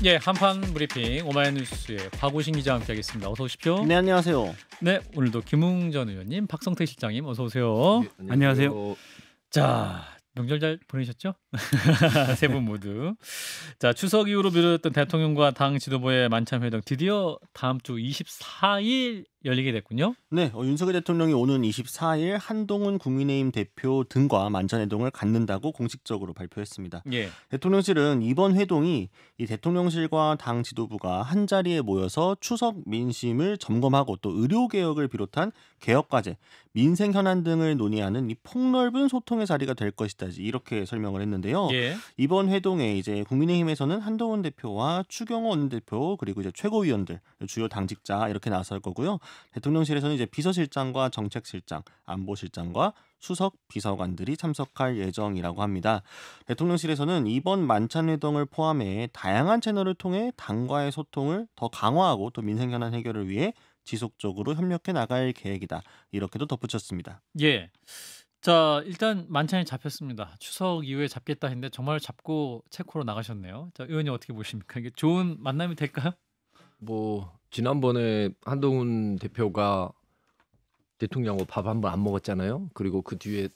예, 한판 브리핑 오마이뉴스의 박우신 기자와 함께하겠습니다. 어서 오십시오. 네, 안녕하세요. 네, 오늘도 김웅전 의원님, 박성태 실장님 어서 오세요. 네, 안녕하세요. 자, 명절 잘 보내셨죠? 세 분 모두. 자, 추석 이후로 미뤄졌던 대통령과 당 지도부의 만찬 회동 드디어 다음 주 24일 열리게 됐군요. 네, 윤석열 대통령이 오는 24일 한동훈 국민의힘 대표 등과 만찬회동을 갖는다고 공식적으로 발표했습니다. 예. 대통령실은 이번 회동이 이 대통령실과 당 지도부가 한 자리에 모여서 추석 민심을 점검하고 또 의료 개혁을 비롯한 개혁 과제, 민생 현안 등을 논의하는 이 폭넓은 소통의 자리가 될 것이다. 이렇게 설명을 했는데요. 예. 이번 회동에 이제 국민의힘에서는 한동훈 대표와 추경호 원내대표 그리고 이제 최고위원들, 주요 당직자 이렇게 나설 거고요. 대통령실에서는 이제 비서실장과 정책실장, 안보실장과 수석 비서관들이 참석할 예정이라고 합니다. 대통령실에서는 이번 만찬회동을 포함해 다양한 채널을 통해 당과의 소통을 더 강화하고 또 민생 현안 해결을 위해 지속적으로 협력해 나갈 계획이다. 이렇게도 덧붙였습니다. 예. 자, 일단 만찬이 잡혔습니다. 추석 이후에 잡겠다 했는데 정말 잡고 체코로 나가셨네요. 자, 의원님 어떻게 보십니까? 이게 좋은 만남이 될까요? 뭐 지난번에 한동훈 대표가 대통령하고 밥 한 번 안 먹었잖아요. 그리고 그 뒤에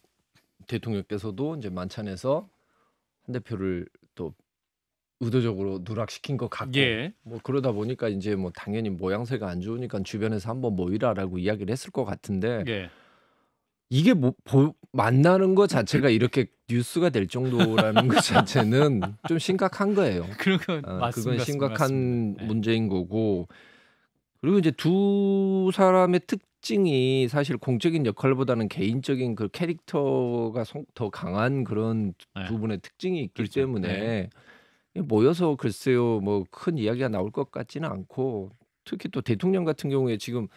대통령께서도 이제 만찬에서 한 대표를 또 의도적으로 누락시킨 것 같고, 예. 뭐 그러다 보니까 이제 뭐 당연히 모양새가 안 좋으니까 주변에서 한번 모이라라고 이야기를 했을 것 같은데, 예. 이게 만나는 것 자체가 이렇게 뉴스가 될 정도라는 것 자체는 좀 심각한 거예요. 그런 건 맞습니다. 그건 심각한 맞습니다. 네. 문제인 거고, 그리고 이제 두 사람의 특징이 사실 공적인 역할보다는 개인적인 그 캐릭터가 더 강한 그런 네. 두 분의 특징이 있기 그렇죠. 때문에 모여서 글쎄요 뭐 큰 이야기가 나올 것 같지는 않고, 특히 또 대통령 같은 경우에 지금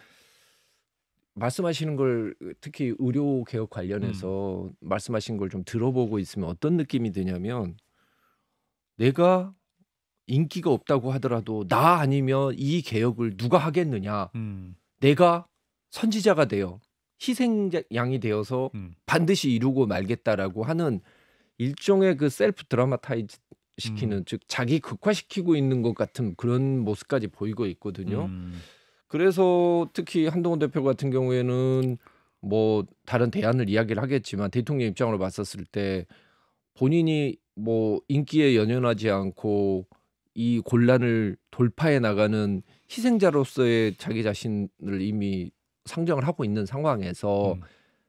말씀하시는 걸 특히 의료 개혁 관련해서 말씀하신 걸 좀 들어보고 있으면 어떤 느낌이 드냐면, 내가 인기가 없다고 하더라도 나 아니면 이 개혁을 누가 하겠느냐, 내가 선지자가 되어 희생양이 되어서 반드시 이루고 말겠다라고 하는 일종의 그 셀프 드라마타이즈 시키는, 즉 자기 극화시키고 있는 것 같은 그런 모습까지 보이고 있거든요. 그래서 특히 한동훈 대표 같은 경우에는 뭐 다른 대안을 이야기를 하겠지만, 대통령 입장으로 봤었을 때 본인이 뭐 인기에 연연하지 않고 이 곤란을 돌파해 나가는 희생자로서의 자기 자신을 이미 상정을 하고 있는 상황에서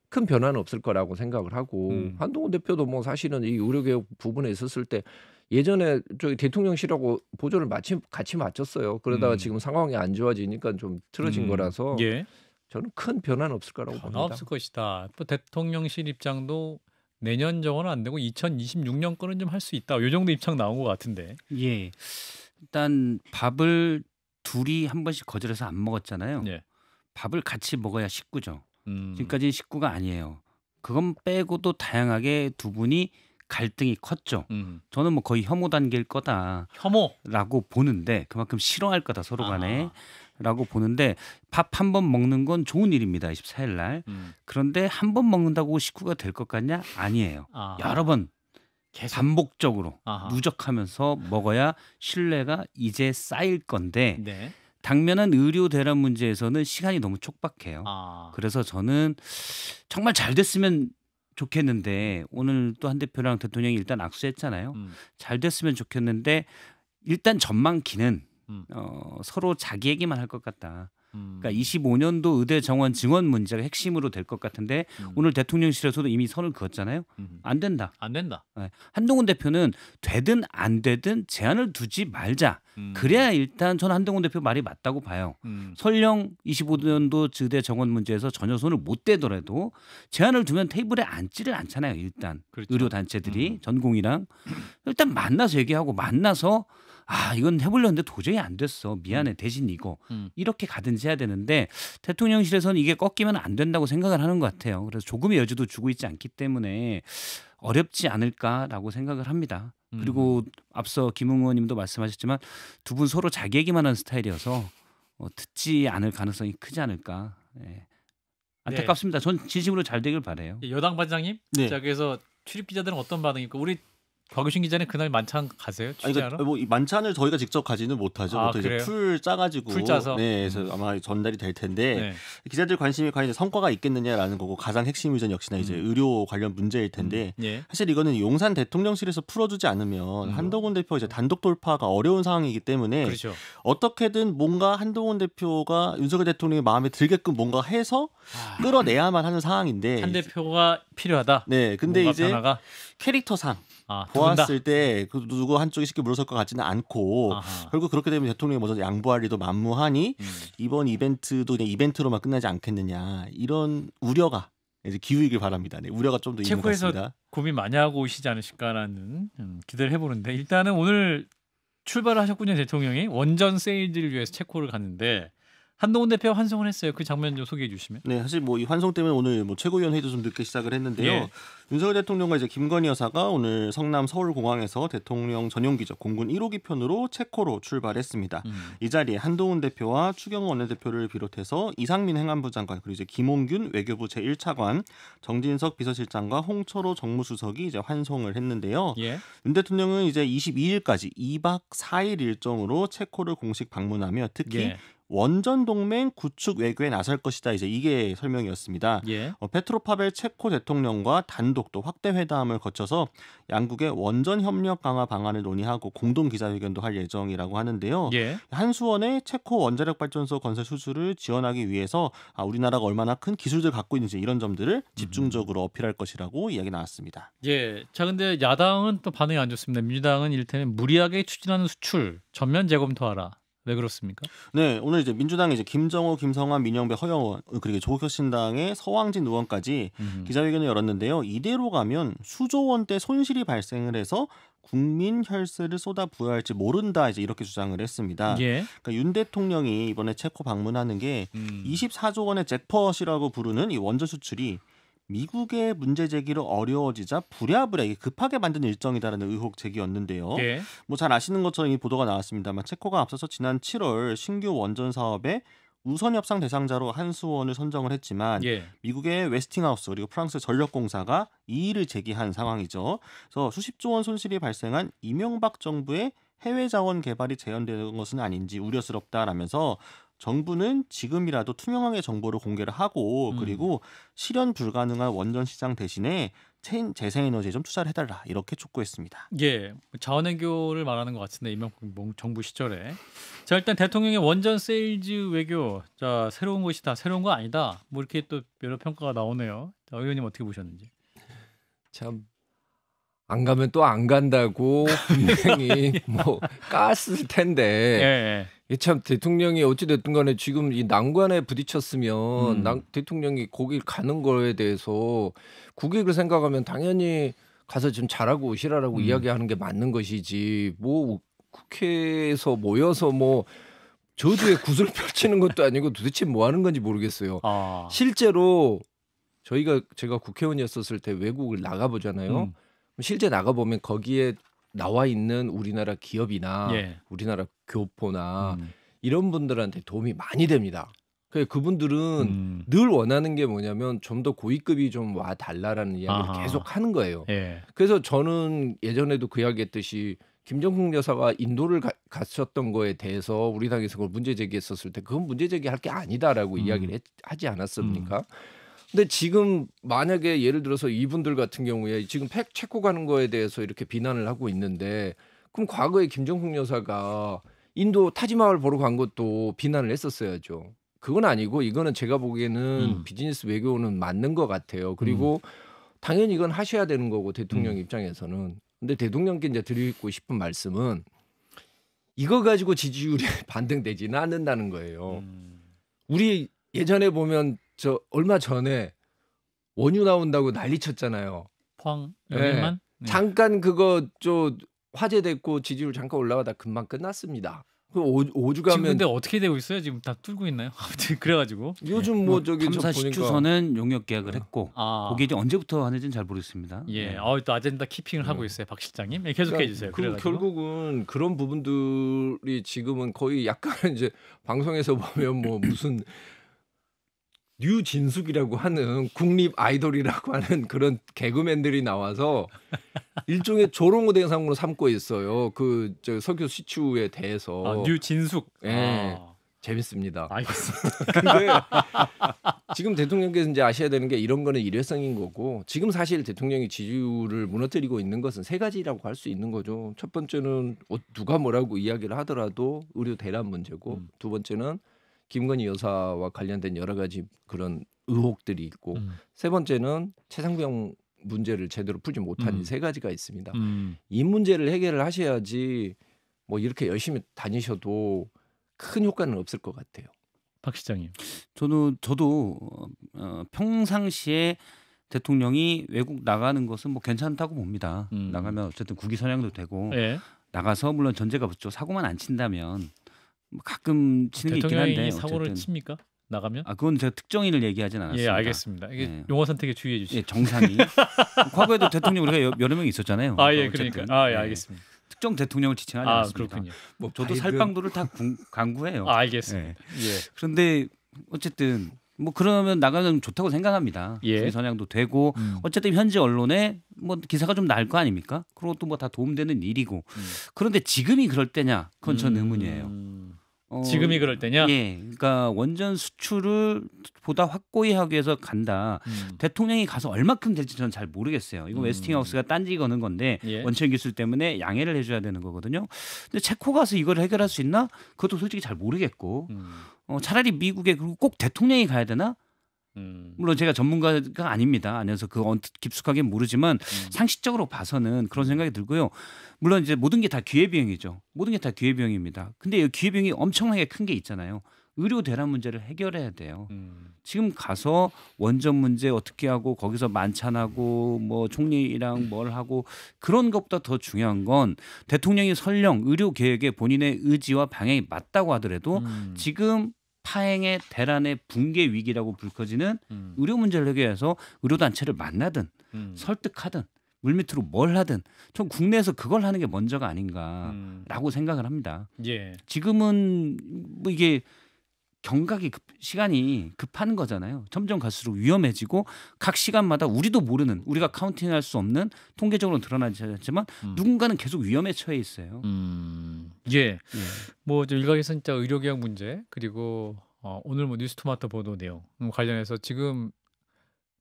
큰 변화는 없을 거라고 생각을 하고, 한동훈 대표도 뭐 사실은 이 의료개혁 부분에 있었을 때 예전에 저기 대통령실하고 보조를 같이 맞췄어요. 그러다가 지금 상황이 안 좋아지니까 좀 틀어진 거라서 예. 저는 큰 변화는 없을 거라고 변화 봅니다. 없을 것이다. 또 대통령실 입장도 내년 정은 안 되고 2026년 거는 좀 할 수 있다. 요 정도 입장 나온 것 같은데. 예. 일단 밥을 둘이 한 번씩 거절해서 안 먹었잖아요. 예. 밥을 같이 먹어야 식구죠. 음. 지금까지는 식구가 아니에요. 그건 빼고도 다양하게 두 분이 갈등이 컸죠. 저는 뭐 거의 혐오 단계일 거다라고 혐오. 보는데, 그만큼 싫어할 거다 서로 간에 아. 라고 보는데, 밥 한 번 먹는 건 좋은 일입니다. 24일 날. 그런데 한 번 먹는다고 식구가 될 것 같냐? 아니에요. 아. 여러 번 계속. 반복적으로 아하. 누적하면서 먹어야 신뢰가 이제 쌓일 건데, 네. 당면한 의료 대란 문제에서는 시간이 너무 촉박해요. 아. 그래서 저는 정말 잘 됐으면 좋겠는데, 오늘 또 한 대표랑 대통령이 일단 악수했잖아요. 잘 됐으면 좋겠는데 일단 전망기는 서로 자기 얘기만 할 것 같다. 그러니까 25년도 의대 정원 증원 문제가 핵심으로 될 것 같은데, 오늘 대통령실에서도 이미 선을 그었잖아요. 안 된다. 안 된다. 네. 한동훈 대표는 되든 안 되든 제한을 두지 말자. 그래야 일단 저는 한동훈 대표 말이 맞다고 봐요. 설령 25년도 의대 정원 문제에서 전혀 손을 못 대더라도 제한을 두면 테이블에 앉지를 않잖아요. 일단 그렇죠. 의료 단체들이 전공이랑 일단 만나서 얘기하고, 만나서 이건 해보려는데 도저히 안 됐어. 미안해. 대신 이거. 이렇게 가든지 해야 되는데, 대통령실에서는 이게 꺾이면 안 된다고 생각을 하는 것 같아요. 그래서 조금의 여지도 주고 있지 않기 때문에 어렵지 않을까라고 생각을 합니다. 그리고 앞서 김웅 의원님도 말씀하셨지만 두 분 서로 자기 얘기만 하는 스타일이어서 듣지 않을 가능성이 크지 않을까. 예. 안타깝습니다. 전 진심으로 잘 되길 바라요. 여당 반장님. 네. 자, 그래서 출입 기자들은 어떤 반응입니까? 우리 곽유신 기자는 그날 만찬 가세요? 아니, 취재하러? 그러니까 뭐 이 만찬을 저희가 직접 가지는 못하죠. 아, 보통 이제 그래요? 풀 짜가지고 풀 짜서? 네, 그래서 아마 전달이 될 텐데 네. 기자들 관심이 과연 이제 성과가 있겠느냐라는 거고 가장 핵심 의전 역시나 이제 의료 관련 문제일 텐데 예. 사실 이거는 용산 대통령실에서 풀어주지 않으면 한동훈 대표 이제 단독 돌파가 어려운 상황이기 때문에 그렇죠. 어떻게든 뭔가 한동훈 대표가 윤석열 대통령의 마음에 들게끔 뭔가 해서 끌어내야만 하는 상황인데 한 대표가 필요하다. 네, 근데 뭔가 이제 변화가 캐릭터상 두 분 다. 보았을 때 그 누구 한쪽이 쉽게 물러설 것 같지는 않고 아하. 결국 그렇게 되면 대통령이 먼저 양보할 일도 만무하니 이번 이벤트도 그냥 이벤트로만 끝나지 않겠느냐 이런 우려가 이제 기우이길 바랍니다. 네, 우려가 좀 더 있는 것 체코에서 같습니다. 고민 많이 하고 오시지 않으실까라는 기대를 해보는데 일단은 오늘 출발을 하셨군요. 대통령이 원전 세일즈를 위해서 체코를 갔는데 한동훈 대표 환송을 했어요. 그 장면 좀 소개해 주시면. 네, 사실 뭐 이 환송 때문에 오늘 뭐 최고위원 회의도 좀 늦게 시작을 했는데요. 예. 윤석열 대통령과 이제 김건희 여사가 오늘 성남 서울공항에서 대통령 전용 기적 공군 1호기 편으로 체코로 출발했습니다. 이 자리에 한동훈 대표와 추경호 원내대표를 비롯해서 이상민 행안부 장관 그리고 이제 김홍균 외교부 제1차관, 정진석 비서실장과 홍철호 정무수석이 이제 환송을 했는데요. 예. 윤 대통령은 이제 22일까지 2박 4일 일정으로 체코를 공식 방문하며 특히 예. 원전 동맹 구축 외교에 나설 것이다. 이제 이게 설명이었습니다. 예. 페트로파벨 체코 대통령과 단독 또 확대 회담을 거쳐서 양국의 원전 협력 강화 방안을 논의하고 공동 기자회견도 할 예정이라고 하는데요. 예. 한수원의 체코 원자력 발전소 건설 수주를 지원하기 위해서 우리나라가 얼마나 큰 기술들 갖고 있는지 이런 점들을 집중적으로 어필할 것이라고 이야기 나왔습니다. 예. 자, 근데 야당은 또 반응이 안 좋습니다. 민주당은 이를테면 무리하게 추진하는 수출 전면 재검토하라. 왜 그렇습니까? 네, 오늘 이제 민주당의 이제 김정호, 김성환, 민영배, 허영원 그리고 조국혁신당의 서왕진 의원까지 기자회견을 열었는데요. 이대로 가면 수조 원대 손실이 발생을 해서 국민 혈세를 쏟아 부어야 할지 모른다 이제 이렇게 주장을 했습니다. 예. 그러니까 윤 대통령이 이번에 체코 방문하는 게 24조 원의 잭팟이라고 부르는 이 원전 수출이 미국의 문제 제기로 어려워지자 부랴부랴 이게 급하게 만든 일정이다라는 의혹 제기였는데요. 예. 뭐 잘 아시는 것처럼 이 보도가 나왔습니다만 체코가 앞서서 지난 7월 신규 원전 사업에 우선 협상 대상자로 한수원을 선정을 했지만 예. 미국의 웨스팅하우스 그리고 프랑스 전력공사가 이의를 제기한 상황이죠. 그래서 수십조 원 손실이 발생한 이명박 정부의 해외 자원 개발이 재현되는 것은 아닌지 우려스럽다라면서 정부는 지금이라도 투명하게 정보를 공개를 하고 그리고 실현 불가능한 원전 시장 대신에 재생에너지에 좀 투자를 해달라 이렇게 촉구했습니다. 예. 자원외교를 말하는 것 같은데 이명박 정부 시절에. 자, 일단 대통령의 원전 세일즈 외교. 자, 새로운 것이다. 새로운 거 아니다. 뭐 이렇게 또 여러 평가가 나오네요. 자, 의원님 어떻게 보셨는지. 참 안 가면 또 안 간다고 분명히 뭐 깠을 텐데 예. 이게 참 대통령이 어찌 됐든 간에 지금 이 난관에 부딪혔으면 대통령이 거길 가는 거에 대해서 국익을 생각하면 당연히 가서 좀 잘하고 오시라라고 이야기하는 게 맞는 것이지 뭐 국회에서 모여서 뭐 저주의 굿을 펼치는 것도 아니고 도대체 뭐 하는 건지 모르겠어요. 실제로 제가 국회의원이었을 때 외국을 나가보잖아요. 실제 나가보면 거기에 나와 있는 우리나라 기업이나 예. 우리나라 교포나 이런 분들한테 도움이 많이 됩니다. 그분들은 늘 원하는 게 뭐냐면 좀 더 고위급이 좀 와 달라라는 이야기를 계속 하는 거예요. 예. 그래서 저는 예전에도 그 이야기했듯이 김정숙 여사가 인도를 갔었던 거에 대해서 우리 당에서 그걸 문제 제기했었을 때 그건 문제 제기할 게 아니다라고 이야기를 하지 않았습니까? 근데 지금 만약에 예를 들어서 이분들 같은 경우에 지금 체코 가는 거에 대해서 이렇게 비난을 하고 있는데 그럼 과거에 김정숙 여사가 인도 타지마을 보러 간 것도 비난을 했었어야죠. 그건 아니고 이거는 제가 보기에는 비즈니스 외교는 맞는 것 같아요. 그리고 당연히 이건 하셔야 되는 거고 대통령 입장에서는. 근데 대통령께 이제 드리고 싶은 말씀은 이거 가지고 지지율이 반등되지는 않는다는 거예요. 우리 예전에 보면 저 얼마 전에 원유 나온다고 난리 쳤잖아요. 포항 여기만 네. 잠깐 그거 화제됐고 지지율 잠깐 올라가다 금방 끝났습니다. 그 5주 가면 지금 근데 어떻게 되고 있어요? 지금 다 뚫고 있나요? 아무튼 그래가지고 요즘 뭐 저기 탐사 보니까 10주선은 용역 계약을 했고 그게 이제 언제부터 하는지는 잘 모르겠습니다. 예, 또 아젠다 키핑을 하고 있어요, 박 실장님. 네, 계속해 주세요. 결국은 그런 부분들이 지금은 거의 약간 이제 방송에서 보면 뭐 무슨 류진숙이라고 하는 국립 아이돌이라고 하는 그런 개그맨들이 나와서 일종의 조롱의 대상으로 삼고 있어요. 저 석유 시추에 대해서. 류진숙. 예. 재밌습니다. 알겠습니다. 근데 지금 대통령께서 이제 아셔야 되는 게 이런 거는 일회성인 거고 지금 사실 대통령이 지지율을 무너뜨리고 있는 것은 세 가지라고 할 수 있는 거죠. 첫 번째는 누가 뭐라고 이야기를 하더라도 의료 대란 문제고 두 번째는 김건희 여사와 관련된 여러 가지 그런 의혹들이 있고 세 번째는 최상병 문제를 제대로 풀지 못한 이 세 가지가 있습니다. 이 문제를 해결을 하셔야지 뭐 이렇게 열심히 다니셔도 큰 효과는 없을 것 같아요. 박 시장님. 저도 평상시에 대통령이 외국 나가는 것은 뭐 괜찮다고 봅니다. 나가면 어쨌든 국위 선양도 되고 예. 나가서 물론 전제가 붙죠. 사고만 안 친다면 가끔 치는 게 있긴 한데 대통령이 어쨌든. 사고를 칩니까? 나가면? 그건 제가 특정인을 얘기하진 않았습니다. 예, 알겠습니다. 이게 예. 용어 선택에 주의해 주시죠. 예, 정상이 과거에도 대통령 우리가 여러 명 있었잖아요. 예, 어쨌든. 그러니까. 예, 알겠습니다. 특정 대통령을 지칭하지 않습니다. 그렇군요. 뭐 저도 살빵도를 다 강구해요. 알겠습니다. 예. 그런데 어쨌든 뭐 그러면 나가면 좋다고 생각합니다. 예. 국위 선양도 되고 어쨌든 현지 언론에 뭐 기사가 좀 날 거 아닙니까? 그리고 또 뭐 다 도움되는 일이고. 그런데 지금이 그럴 때냐? 그건 전 의문이에요. 지금이 그럴 때냐? 예, 그러니까 원전 수출을 보다 확고히 하기 위해서 간다. 대통령이 가서 얼마큼 될지 저는 잘 모르겠어요. 이거 웨스팅하우스가 딴지 거는 건데 예. 원천 기술 때문에 양해를 해줘야 되는 거거든요. 근데 체코 가서 이걸 해결할 수 있나? 그것도 솔직히 잘 모르겠고. 차라리 미국에 그리고 꼭 대통령이 가야 되나? 물론 제가 전문가가 아닙니다. 아니어서 깊숙하게 모르지만 상식적으로 봐서는 그런 생각이 들고요. 물론 이제 모든 게 다 기회비용이죠. 모든 게 다 기회비용입니다. 근데 이 기회비용이 엄청나게 큰 게 있잖아요. 의료 대란 문제를 해결해야 돼요. 지금 가서 원전 문제 어떻게 하고 거기서 만찬하고 뭐 총리랑 뭘 하고 그런 것보다 더 중요한 건 대통령이 설령 의료 계획에 본인의 의지와 방향이 맞다고 하더라도 지금 파행의 대란의 붕괴 위기라고 불거지는 의료 문제를 해결해서 의료단체를 만나든 설득하든 물밑으로 뭘 하든 좀 국내에서 그걸 하는 게 먼저가 아닌가라고 생각을 합니다. 예. 지금은 뭐 이게 경각이 시간이 급한 거잖아요. 점점 갈수록 위험해지고 각 시간마다 우리도 모르는 우리가 카운팅할 수 없는 통계적으로 드러나지 않지만 누군가는 계속 위험에 처해 있어요. 예. 뭐 저 일각에서 진짜 의료개혁 문제 그리고 오늘 뭐 뉴스토마토 보도 내용 관련해서 지금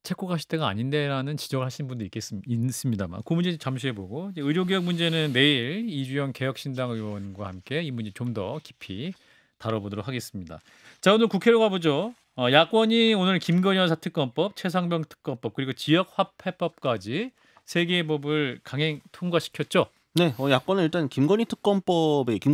체코 가실 때가 아닌데라는 지적을 하시는 분도 있습니다만 그 문제 잠시 해보고 이제 의료개혁 문제는 내일 이주영 개혁신당 의원과 함께 이 문제 좀 더 깊이 다뤄보도록 하겠습니다. 자, 오늘 국회로 가보죠. 야권이 오늘 김건희 여사 특검법, 최상병 특검법 그리고 지역화폐법까지 세 개의 법을 강행 통과시켰죠. 네, 야권은 일단 김건희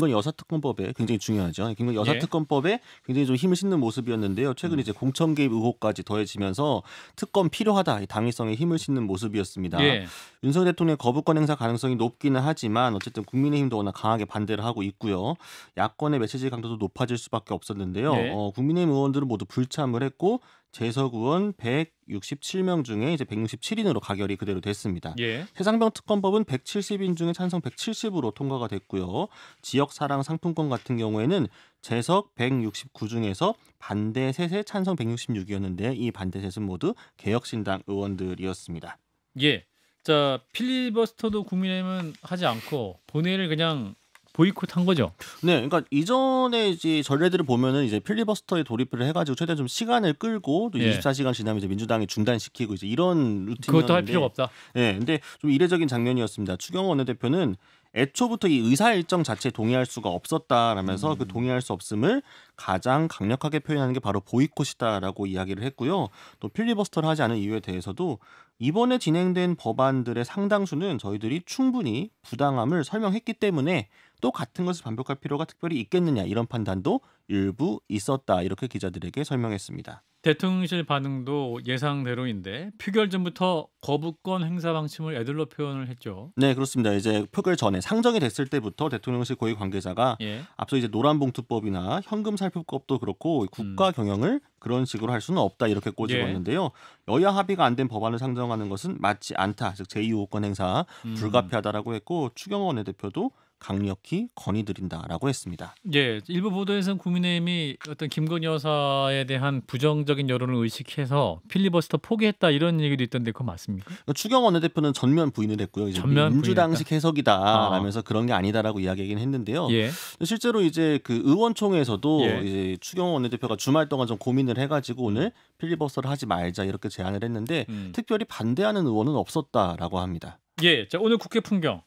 여사 특검법에 굉장히 중요하죠. 김건희 여사 예. 특검법에 굉장히 좀 힘을 싣는 모습이었는데요. 최근 이제 공천 개입 의혹까지 더해지면서 특검 필요하다, 이 당위성에 힘을 싣는 모습이었습니다. 예. 윤석열 대통령의 거부권 행사 가능성이 높기는 하지만 어쨌든 국민의힘도 워낙 강하게 반대를 하고 있고요. 야권의 메시지 강도도 높아질 수밖에 없었는데요. 예. 국민의힘 의원들은 모두 불참을 했고 재석 의원 167명 중에 이제 167인으로 가결이 그대로 됐습니다. 예. 최상병 특검법은 170인 중에 찬성 170으로 통과가 됐고요. 지역 사랑 상품권 같은 경우에는 재석 169 중에서 반대 셋에 찬성 166이었는데 이 반대 셋은 모두 개혁신당 의원들이었습니다. 예. 자, 필리버스터도 국민의힘은 하지 않고 본회의를 그냥 보이콧한 거죠. 네, 그러니까 이전에 이제 전례들을 보면은 이제 필리버스터에 돌입을 해가지고 최대한 좀 시간을 끌고 또 예. 24시간 지나면 이제 민주당이 중단시키고 이제 이런 루틴이었는데. 그것도 할 필요가 없다. 네, 근데 좀 이례적인 장면이었습니다. 추경호 원내대표는 애초부터 이 의사 일정 자체에 동의할 수가 없었다라면서 그 동의할 수 없음을 가장 강력하게 표현하는 게 바로 보이콧이다라고 이야기를 했고요. 또 필리버스터를 하지 않은 이유에 대해서도 이번에 진행된 법안들의 상당수는 저희들이 충분히 부당함을 설명했기 때문에 또 같은 것을 반복할 필요가 특별히 있겠느냐 이런 판단도 일부 있었다 이렇게 기자들에게 설명했습니다. 대통령실 반응도 예상대로인데 표결 전부터 거부권 행사 방침을 애들로 표현을 했죠. 네, 그렇습니다. 이제 표결 전에 상정이 됐을 때부터 대통령실 고위 관계자가 예. 앞서 이제 노란봉투법이나 현금살표법도 그렇고 국가 경영을 그런 식으로 할 수는 없다 이렇게 꼬집었는데요. 여야 합의가 안 된 법안을 상정하는 것은 맞지 않다. 즉 제2호권 행사 불가피하다라고 했고 추경호 원내대표도 강력히 건의드린다라고 했습니다. 예, 일부 보도에서는 국민의힘이 어떤 김건희 여사에 대한 부정적인 여론을 의식해서 필리버스터 포기했다 이런 얘기도 있던데 그거 맞습니까? 추경호 원내대표는 전면 부인을 했고요. 이제 전면 민주당식 해석이다라면서 그런 게 아니다라고 이야기하긴 했는데요. 예. 실제로 이제 그 의원총회에서도 예. 이제 추경호 원내대표가 주말 동안 좀 고민을 해가지고 오늘 필리버스터를 하지 말자 이렇게 제안을 했는데 특별히 반대하는 의원은 없었다라고 합니다. 예, 자 오늘 국회 풍경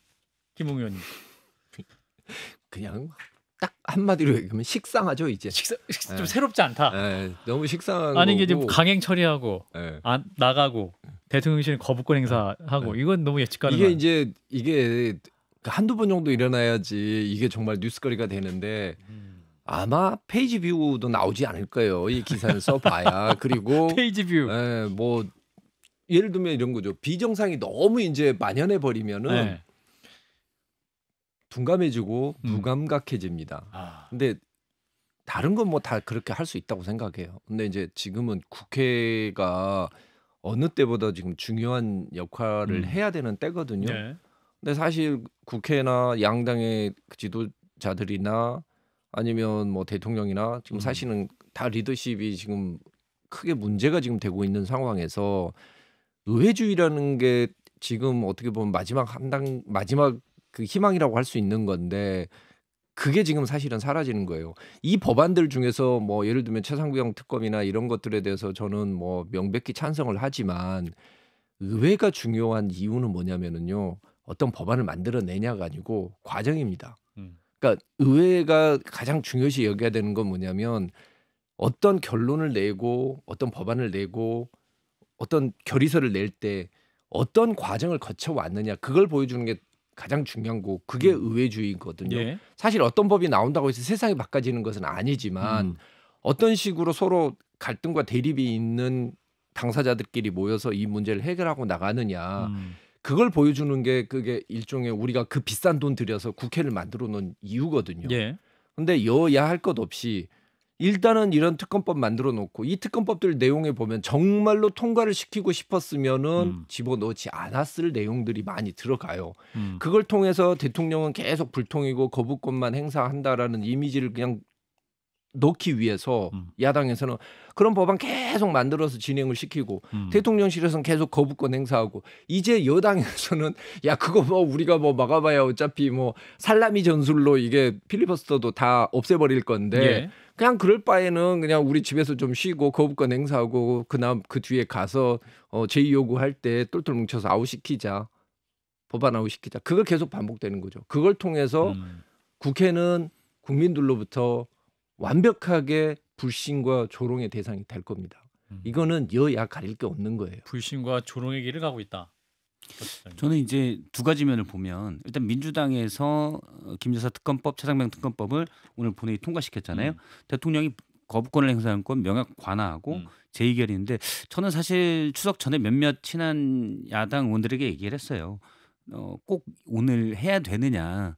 김웅 의원님. 그냥 딱 한마디로 얘기하면 식상하죠 이제. 좀 예. 새롭지 않다. 예, 너무 식상한 아니 이게 거고. 지금 강행 처리하고 예. 나가고 대통령실 거부권 행사하고 이건 너무 예측 가능한. 이게 이제 이게 한두 번 정도 일어나야지 이게 정말 뉴스거리가 되는데 아마 페이지 뷰도 나오지 않을 거예요. 이 기사를 써봐야. 그리고 페이지 뷰. 예, 뭐 예를 들면 이런 거죠. 비정상이 너무 이제 만연해 버리면은 네. 둔감해지고 무감각해집니다. 아. 근데 다른 건 뭐 다 그렇게 할 수 있다고 생각해요. 근데 이제 지금은 국회가 어느 때보다 지금 중요한 역할을 해야 되는 때거든요. 네. 근데 사실 국회나 양당의 지도자들이나 아니면 뭐 대통령이나 지금 사실은 다 리더십이 지금 크게 문제가 지금 되고 있는 상황에서 의회주의라는 게 지금 어떻게 보면 마지막 그 희망이라고 할 수 있는 건데 그게 지금 사실은 사라지는 거예요. 이 법안들 중에서 뭐 예를 들면 최상병 특검이나 이런 것들에 대해서 저는 뭐 명백히 찬성을 하지만 의회가 중요한 이유는 뭐냐면은요. 어떤 법안을 만들어내냐가 아니고 과정입니다. 그러니까 의회가 가장 중요시 여겨야 되는 건 뭐냐면 어떤 결론을 내고 어떤 법안을 내고 어떤 결의서를 낼 때 어떤 과정을 거쳐왔느냐 그걸 보여주는 게 가장 중요한 거고 그게 의회주의거든요. 예. 사실 어떤 법이 나온다고 해서 세상이 바꿔지는 것은 아니지만 어떤 식으로 서로 갈등과 대립이 있는 당사자들끼리 모여서 이 문제를 해결하고 나가느냐 그걸 보여주는 게 그게 일종의 우리가 그 비싼 돈 들여서 국회를 만들어 놓은 이유거든요. 예. 근데 여야 할 것 없이 일단은 이런 특검법 만들어 놓고 이 특검법들 내용에 보면 정말로 통과를 시키고 싶었으면은 집어넣지 않았을 내용들이 많이 들어가요. 그걸 통해서 대통령은 계속 불통이고 거부권만 행사한다라는 이미지를 그냥 넣기 위해서 야당에서는 그런 법안 계속 만들어서 진행을 시키고 대통령실에서는 계속 거부권 행사하고 이제 여당에서는 야 그거 뭐 우리가 뭐 막아봐야 어차피 뭐 살라미 전술로 이게 필리버스터도 다 없애버릴 건데 예. 그냥 그럴 바에는 그냥 우리 집에서 좀 쉬고 거부권 행사하고 그다음 그 뒤에 가서 제의 요구할 때 똘똘 뭉쳐서 아웃시키자. 법안 아웃시키자. 그걸 계속 반복되는 거죠. 그걸 통해서 국회는 국민들로부터 완벽하게 불신과 조롱의 대상이 될 겁니다. 이거는 여야 가릴 게 없는 거예요. 불신과 조롱의 길을 가고 있다. 저는 이제 두 가지 면을 보면 일단 민주당에서 김여사 특검법, 최상병 특검법을 오늘 본회의 통과시켰잖아요. 대통령이 거부권을 행사한 건 명확 관하하고 재의결인데 저는 사실 추석 전에 몇몇 친한 야당 의원들에게 얘기를 했어요. 꼭 오늘 해야 되느냐.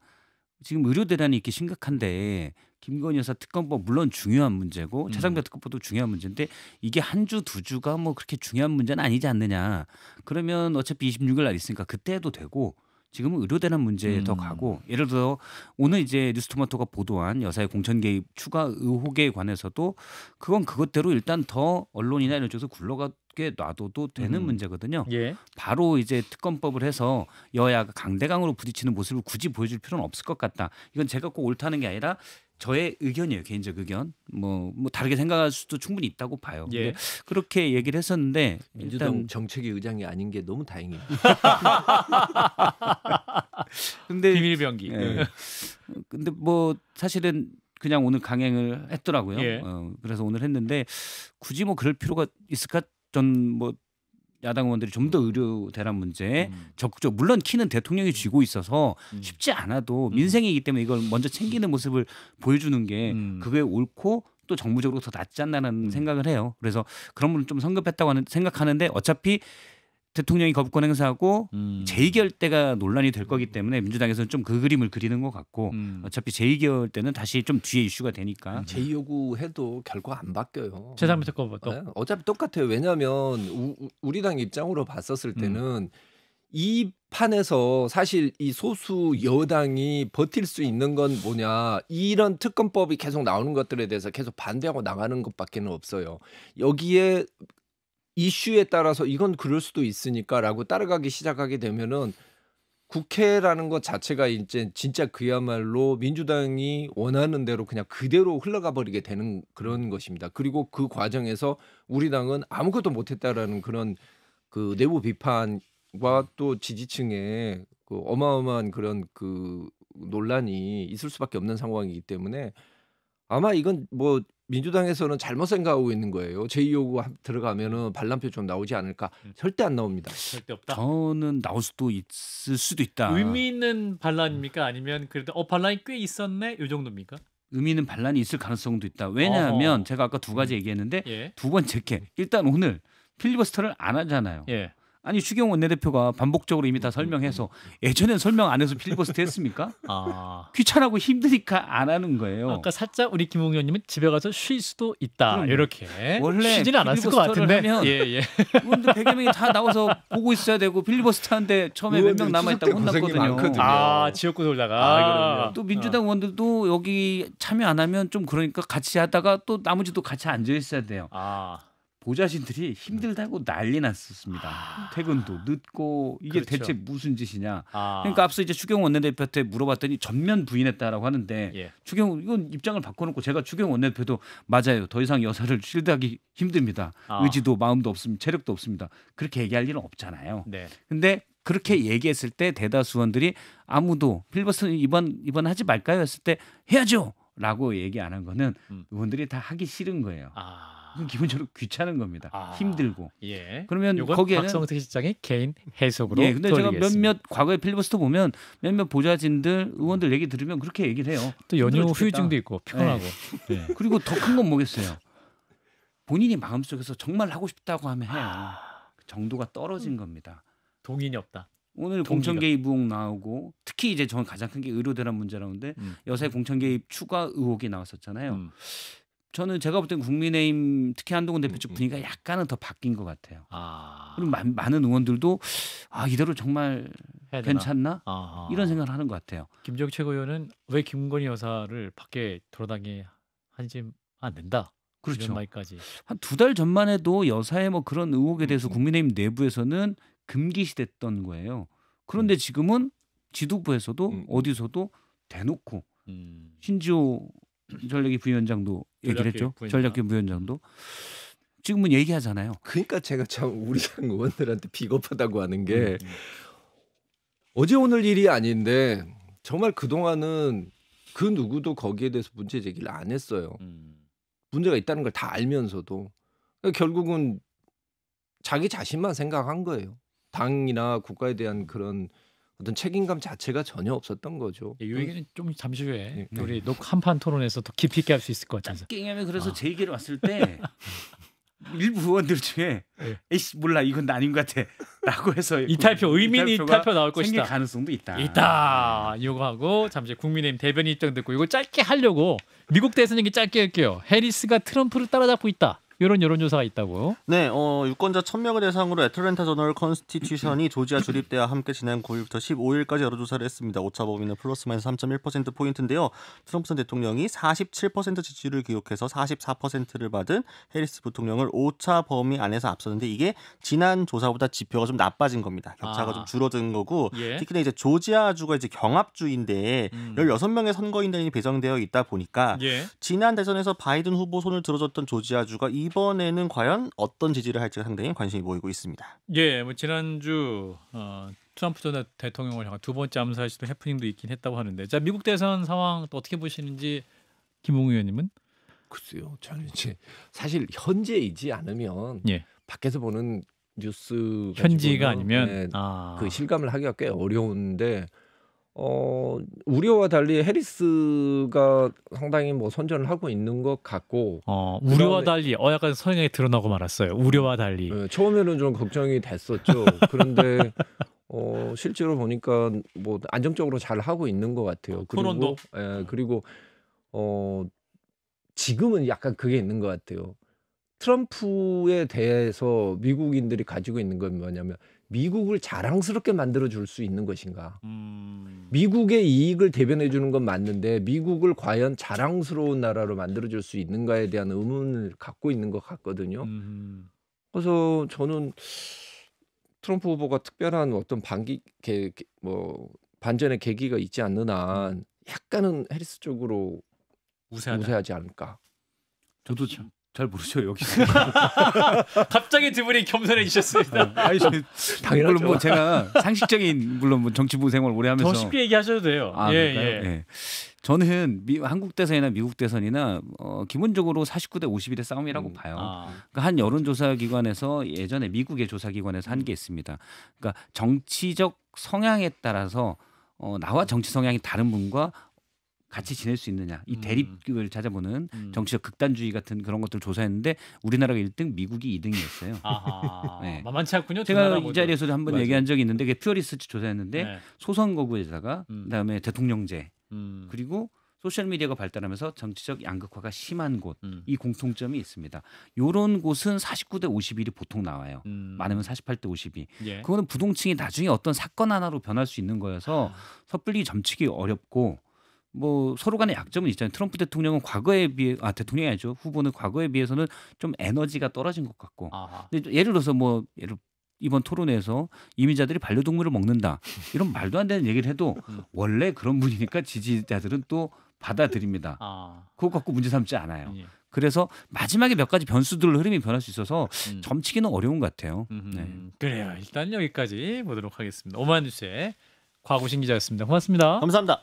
지금 의료 대란이 이렇게 심각한데 김건희 여사 특검법 물론 중요한 문제고 최상병 특검법도 중요한 문제인데 이게 한 주 두 주가 뭐 그렇게 중요한 문제는 아니지 않느냐. 그러면 어차피 26일 날 있으니까 그때 해도 되고 지금은 의료 대란 문제에 더 가고 예를 들어 오늘 이제 뉴스토마토가 보도한 여사의 공천 개입 추가 의혹에 관해서도 그건 그것대로 일단 더 언론이나 이런 쪽에서 굴러가게 놔둬도 되는 문제거든요. 예. 바로 이제 특검법을 해서 여야가 강대강으로 부딪히는 모습을 굳이 보여줄 필요는 없을 것 같다. 이건 제가 꼭 옳다는 게 아니라 저의 의견이에요. 개인적 의견. 뭐 다르게 생각할 수도 충분히 있다고 봐요. 예. 그렇게 얘기를 했었는데 민주당 일단 정책위 의장이 아닌 게 너무 다행이에요. 근데 비밀병기. 예. 근데 뭐 사실은 그냥 오늘 강행을 했더라고요. 예. 그래서 오늘 했는데 굳이 뭐 그럴 필요가 있을까? 전 뭐 야당 의원들이 좀 더 의료 대란 문제에 적극적 물론 키는 대통령이 쥐고 있어서 쉽지 않아도 민생이기 때문에 이걸 먼저 챙기는 모습을 보여주는 게 그게 옳고 또 정무적으로 더 낫지 않나는 생각을 해요. 그래서 그런 부분 좀 성급했다고 생각하는데 어차피 대통령이 거부권 행사하고 재의결 때가 논란이 될 거기 때문에 민주당에서는 좀 그 그림을 그리는 것 같고 어차피 재의결 때는 다시 좀 뒤에 이슈가 되니까 제의 요구해도 결과 안 바뀌어요. 최상병 특검법도. 네? 어차피 똑같아요. 왜냐하면 우리 당 입장으로 봤었을 때는 이 판에서 사실 이 소수 여당이 버틸 수 있는 건 뭐냐, 이런 특검법이 계속 나오는 것들에 대해서 계속 반대하고 나가는 것밖에는 없어요. 여기에 이슈에 따라서 이건 그럴 수도 있으니까라고 따라가기 시작하게 되면은 국회라는 것 자체가 이제 진짜 그야말로 민주당이 원하는 대로 그냥 그대로 흘러가 버리게 되는 그런 것입니다. 그리고 그 과정에서 우리 당은 아무것도 못했다라는 그런 그 내부 비판과 또 지지층의 그 어마어마한 그런 그 논란이 있을 수밖에 없는 상황이기 때문에 아마 이건 뭐 민주당에서는 잘못 생각하고 있는 거예요. 제2요구 들어가면은 반란표 좀 나오지 않을까? 절대 안 나옵니다. 절대 없다. 저는 나올 수도 있을 수도 있다. 의미 있는 반란입니까? 아니면 그래도 반란이 꽤 있었네 이 정도입니까? 의미 있는 반란이 있을 가능성도 있다. 왜냐하면 어허. 제가 아까 두 가지 얘기했는데 예. 두 번째 게 일단 오늘 필리버스터를 안 하잖아요. 예. 아니 추경호 원내대표가 반복적으로 이미 다 설명해서 예전엔 설명 안 해서 필리버스터 했습니까? 아. 귀찮하고 힘드니까 안 하는 거예요. 아까 살짝 우리 김웅 의원님은 집에 가서 쉴 수도 있다. 그럼요. 이렇게 원래 쉬지는 않았을 것 필리버스터를 같은데. 하면 예. 의원들 100여 명이 다 나와서 보고 있어야 되고 필리버스터 하는데 처음에 몇 명 남아있다고 의원들 추석 때 고생이 혼났거든요. 많거든요. 아 지역구 돌다가. 또 민주당 의원들도 여기 참여 안 하면 좀 그러니까 같이 하다가 또 나머지도 같이 앉아 있어야 돼요. 아. 보좌진들이 힘들다고 난리 났었습니다. 퇴근도 늦고 이게 그렇죠. 대체 무슨 짓이냐. 아. 그러니까 앞서 이제 추경호 원내대표한테 물어봤더니 전면 부인했다라고 하는데 예. 추경호 이건 입장을 바꿔놓고 제가 추경호 원내대표도 맞아요. 더 이상 여사를 실드하기 힘듭니다. 아. 의지도 마음도 없습니다. 체력도 없습니다. 그렇게 얘기할 일은 없잖아요. 네. 근데 그렇게 얘기했을 때 대다수 의원들이 아무도 필리버스터 이번 하지 말까요 했을 때 해야죠라고 얘기 안 한 거는 의원들이 다 하기 싫은 거예요. 아. 그건 기본적으로 귀찮은 겁니다. 힘들고. 예. 그러면 요건 거기에는 박성택 실장의 개인 해석으로. 예, 근데 제가 돌리겠습니다. 몇몇 과거의 필리버스터 보면 몇몇 보좌진들 의원들 얘기 들으면 그렇게 얘기를 해요. 또 연휴 힘들어 죽겠다. 후유증도 있고 피곤하고. 예. 그리고 더 큰 건 뭐겠어요? 본인이 마음속에서 정말 하고 싶다고 하면 해요. 그 정도가 떨어진 겁니다. 동인이 없다. 오늘 공천 개입 의혹 나오고 특히 이제 저는 가장 큰 게 의료 대란 문제라는데 여사의 공천 개입 추가 의혹이 나왔었잖아요. 저는 제가 볼 땐 국민의힘 특히 한동훈 대표 쪽 분위기가 약간은 더 바뀐 것 같아요. 아. 그리고 많은 의원들도 이대로 정말 해야 되나? 괜찮나? 아하. 이런 생각을 하는 것 같아요. 김정희 최고위원은 왜 김건희 여사를 밖에 돌아다니게 하지 안 된다. 그렇죠. 이런 말까지. 한 두 달 전만 해도 여사의 뭐 그런 의혹에 대해서 국민의힘 내부에서는 금기시됐던 거예요. 그런데 지금은 지도부에서도 어디서도 대놓고 신지호 전략위 부위원장도 얘기를 했죠. 전략위 부위원장도 지금은 얘기하잖아요. 그러니까 제가 참 우리 당 의원들한테 비겁하다고 하는 게 어제 오늘 일이 아닌데 정말 그동안은 그 누구도 거기에 대해서 문제 제기를 안 했어요. 문제가 있다는 걸 다 알면서도 그러니까 결국은 자기 자신만 생각한 거예요. 당이나 국가에 대한 그런 어떤 책임감 자체가 전혀 없었던 거죠. 이 얘기는 좀 잠시 후에 네. 우리 한판 토론에서 더 깊이 있게 할 수 있을 것 같아서. 게임에 그래서 제 얘기를 왔을 때 일부 의원들 중에 에이씨 몰라 이건 아닌 것 같아 라고 해서 이탈표 의민 이탈표 나올 생길 것이다. 가능성도 있다. 있다. 이거 하고 잠시 국민의힘 대변인 입장 듣고 이거 짧게 하려고 미국 대선 얘기 짧게 할게요. 해리스가 트럼프를 따라잡고 있다. 이런 여론조사가 있다고. 네, 유권자 1000명을 대상으로 애틀랜타 저널 컨스티튜션이 조지아 주립대와 함께 지난 9일부터 15일까지 여론조사를 했습니다. 오차 범위는 플러스 마이너스 3.1%포인트인데요. 트럼프 전 대통령이 47% 지지율을 기록해서 44%를 받은 해리스 부통령을 오차 범위 안에서 앞서는데 이게 지난 조사보다 지표가 좀 나빠진 겁니다. 격차가 좀 줄어든 거고 예. 특히나 이제 조지아주가 이제 경합주인데 16명의 선거인단이 배정되어 있다 보니까 예. 지난 대선에서 바이든 후보 손을 들어줬던 조지아주가 이번에는 과연 어떤 지지를 할지가 상당히 관심이 모이고 있습니다. 예, 뭐 지난주 트럼프 전 대통령을 향한 두 번째 암살 시도 해프닝도 있긴 했다고 하는데, 자 미국 대선 상황 또 어떻게 보시는지 김웅 의원님은? 글쎄요, 저는 이제 사실 현재이지 않으면 예. 밖에서 보는 뉴스 현지가 가지고는, 아니면 네, 아. 그 실감을 하기가 꽤 어려운데 우려와 달리 해리스가 상당히 뭐 선전을 하고 있는 것 같고 우려와 달리 약간 성향이 드러나고 말았어요. 우려와 달리. 처음에는 좀 걱정이 됐었죠. 그런데 실제로 보니까 뭐 안정적으로 잘 하고 있는 것 같아요. 토론도? 그리고 지금은 약간 그게 있는 것 같아요. 트럼프에 대해서 미국인들이 가지고 있는 건 뭐냐면 미국을 자랑스럽게 만들어 줄 수 있는 것인가? 미국의 이익을 대변해 주는 건 맞는데 미국을 과연 자랑스러운 나라로 만들어 줄 수 있는가에 대한 의문을 갖고 있는 것 같거든요. 그래서 저는 트럼프 후보가 특별한 어떤 반전의 계기가 있지 않는 한 약간은 해리스 쪽으로 우세하지 않을까. 저도 잘 모르죠 여기. 갑자기 두 분이 겸손해지셨습니다. 아니, 당연하죠. 물론 뭐 제가 상식적인 물론 뭐 정치부 생활 오래 하면서 더 쉽게 얘기하셔도 돼요. 아, 예, 그럴까요? 예. 예. 저는 한국 대선이나 미국 대선이나 기본적으로 49대 51의 싸움이라고 봐요. 그러니까 한 여론조사 기관에서 예전에 미국의 조사 기관에서 한 게 있습니다. 그러니까 정치적 성향에 따라서 나와 정치 성향이 다른 분과 같이 지낼 수 있느냐 이 대립을 찾아보는 정치적 극단주의 같은 그런 것들 조사했는데 우리나라가 1등, 미국이 2등이었어요. 아하, 네. 만만치 않군요. 제가 이 자리에서도 한번 맞아요. 얘기한 적이 있는데 그게 퓨어리서치 조사했는데 네. 소선거구에다가 그다음에 대통령제 그리고 소셜 미디어가 발달하면서 정치적 양극화가 심한 곳 이 공통점이 있습니다. 이런 곳은 49대 51이 보통 나와요. 많으면 48대 52. 예. 그거는 부동층이 나중에 어떤 사건 하나로 변할 수 있는 거여서 섣불리 점치기 어렵고 뭐 서로 간의 약점은 있잖아요. 트럼프 대통령은 과거에 비해 대통령이 아니죠. 후보는 과거에 비해서는 좀 에너지가 떨어진 것 같고. 근데 예를 들어서 이번 토론회에서 이민자들이 반려동물을 먹는다 이런 말도 안 되는 얘기를 해도 원래 그런 분이니까 지지자들은 또 받아들입니다. 그거 갖고 문제 삼지 않아요. 예. 그래서 마지막에 몇 가지 변수들로 흐름이 변할 수 있어서 점치기는 어려운 것 같아요. 네. 그래요. 일단 여기까지 보도록 하겠습니다. 오마이뉴스의 곽우신 기자였습니다. 고맙습니다. 감사합니다.